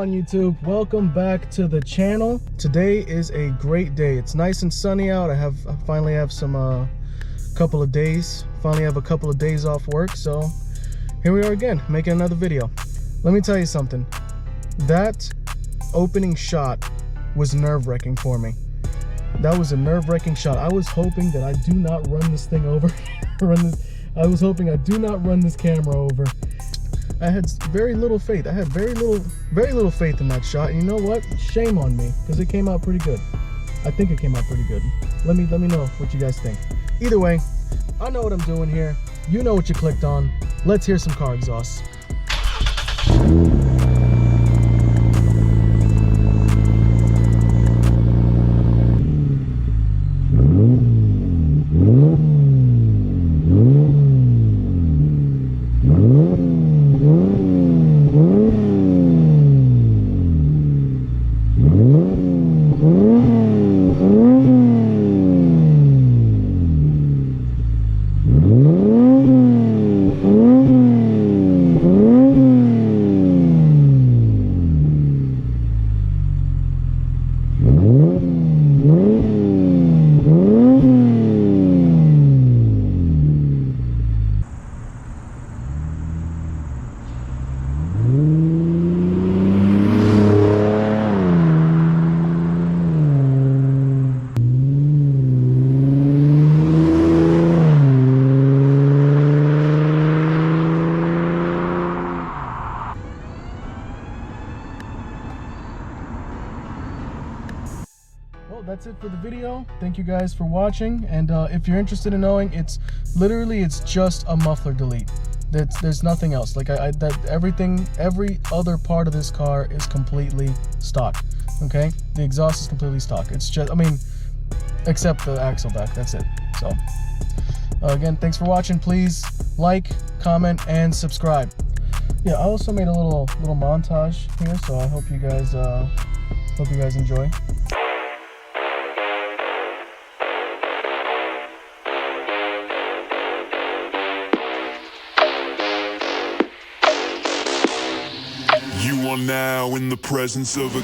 on YouTube? Welcome back to the channel. Today is a great day. It's nice and sunny out. I finally have some couple of days. Finally have a couple of days off work, so here we are again, making another video. Let me tell you something. That opening shot was nerve-wracking for me. That was a nerve-wracking shot. I was hoping that I do not run this thing over. I was hoping I do not run this camera over. I had very little faith. I had very little faith in that shot. And you know what? Shame on me, because it came out pretty good. I think it came out pretty good. Let me know what you guys think. Either way, I know what I'm doing here. You know what you clicked on. Let's hear some car exhausts. Well, that's it for the video. Thank you guys for watching, and if you're interested in knowing, it's just a muffler delete. There's nothing else. Like every other part of this car is completely stock. Okay, the exhaust is completely stock. It's just, I mean, except the axle back. That's it. So again, thanks for watching. Please like, comment, and subscribe. Yeah, I also made a little montage here, so I hope you guys enjoy. You are now in the presence of a